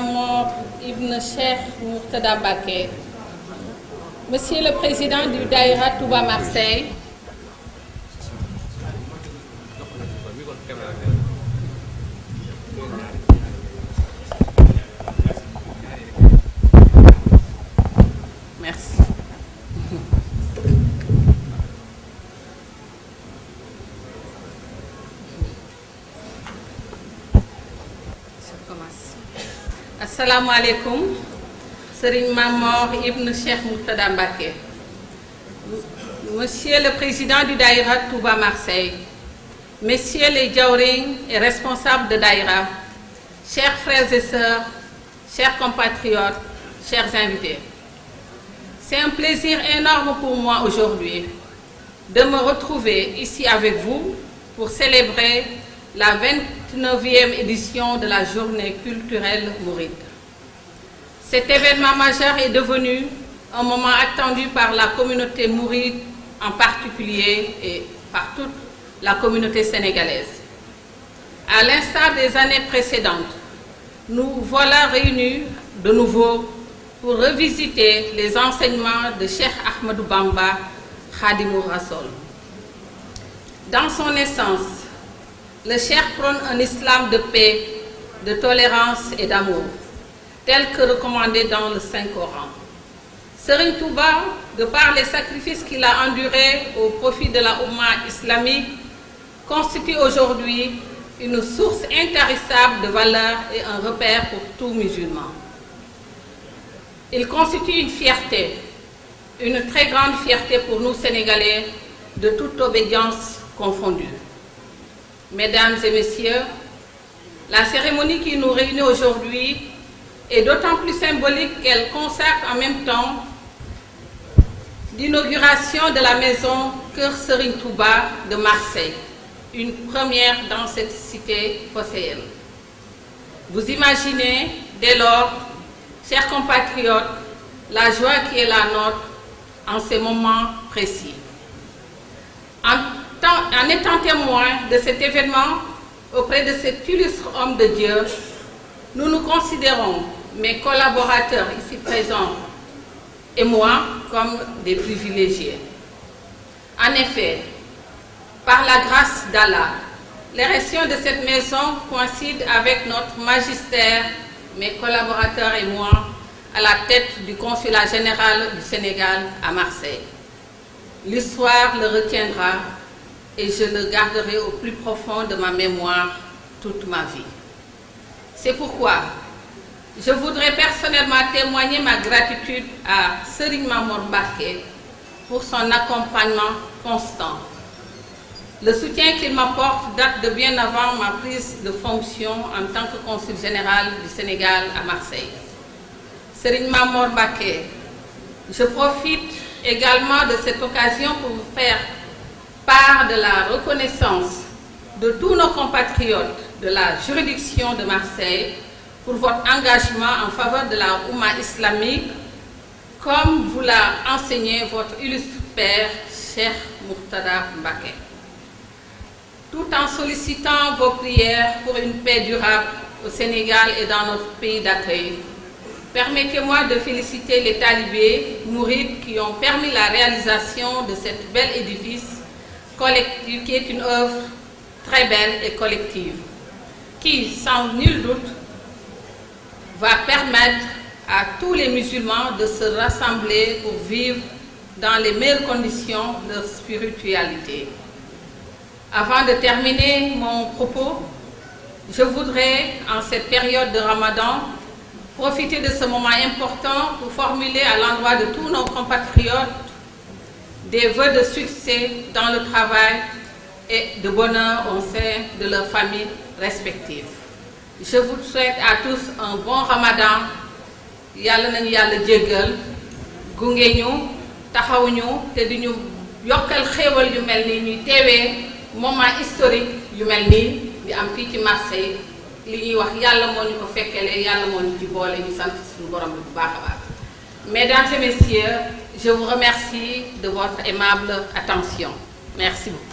Mame Ibn Cheikh Mourtada Mbacké, Monsieur le Président du Daïra Touba Marseille, merci. Assalamu alaikum, Serigne Mame Ibn Cheikh Mourtada Mbacké, Monsieur le Président du Daïra Touba Marseille, Messieurs les Jawriñ et responsables de Daïra, chers frères et sœurs, chers compatriotes, chers invités. C'est un plaisir énorme pour moi aujourd'hui de me retrouver ici avec vous pour célébrer la 29e édition de la journée culturelle mouride. Cet événement majeur est devenu un moment attendu par la communauté mouride en particulier et par toute la communauté sénégalaise. À l'instar des années précédentes, nous voilà réunis de nouveau pour revisiter les enseignements de Cheikh Ahmadou Bamba Khadimou Rassoul. Dans son essence, le Cheikh prône un islam de paix, de tolérance et d'amour, tel que recommandé dans le Saint-Coran. Serigne Touba, de par les sacrifices qu'il a endurés au profit de la Oumma islamique, constitue aujourd'hui une source intarissable de valeur et un repère pour tout musulman. Il constitue une fierté, une très grande fierté pour nous Sénégalais, de toute obédience confondue. Mesdames et messieurs, la cérémonie qui nous réunit aujourd'hui est d'autant plus symbolique qu'elle consacre en même temps l'inauguration de la maison Kër Serigne Touba de Marseille, une première dans cette cité phocéenne. Vous imaginez dès lors, chers compatriotes, la joie qui est la nôtre en ces moments précis. En étant témoin de cet événement auprès de cet illustre homme de Dieu, nous nous considérons, mes collaborateurs ici présents et moi, comme des privilégiés. En effet, par la grâce d'Allah, l'érection de cette maison coïncide avec notre magistère, mes collaborateurs et moi, à la tête du consulat général du Sénégal à Marseille. L'histoire le retiendra et je le garderai au plus profond de ma mémoire toute ma vie. C'est pourquoi je voudrais personnellement témoigner ma gratitude à Serigne Mame Mbacké pour son accompagnement constant. Le soutien qu'il m'apporte date de bien avant ma prise de fonction en tant que consul général du Sénégal à Marseille. Serigne Mame Mbacké, je profite également de cette occasion pour vous faire part de la reconnaissance de tous nos compatriotes de la juridiction de Marseille pour votre engagement en faveur de la Oumma islamique, comme vous l'a enseigné votre illustre père, Cheikh Mourtada Mbacké. Tout en sollicitant vos prières pour une paix durable au Sénégal et dans notre pays d'accueil, permettez-moi de féliciter les talibés mourides qui ont permis la réalisation de cet bel édifice collectif qui est une œuvre très belle et collective, qui, sans nul doute, va permettre à tous les musulmans de se rassembler pour vivre dans les meilleures conditions de spiritualité. Avant de terminer mon propos, je voudrais, en cette période de Ramadan, profiter de ce moment important pour formuler à l'endroit de tous nos compatriotes des vœux de succès dans le travail et de bonheur au sein de leurs familles respectives. Je vous souhaite à tous un bon Ramadan. Yàlla nañu Yàlla jéggal gunge ñu taxaw ñu te di ñu yokkal xéewal yu mel nii ñuy teewee moment historique yu mel nii di am fii ci Marseille li ñuy wax Yàlla moo ñu ko fekkelee Yàlla moo ñu ci boole ñu sant suñu borom bi bu baax a baax. Mesdames et messieurs, je vous remercie de votre aimable attention. Merci beaucoup.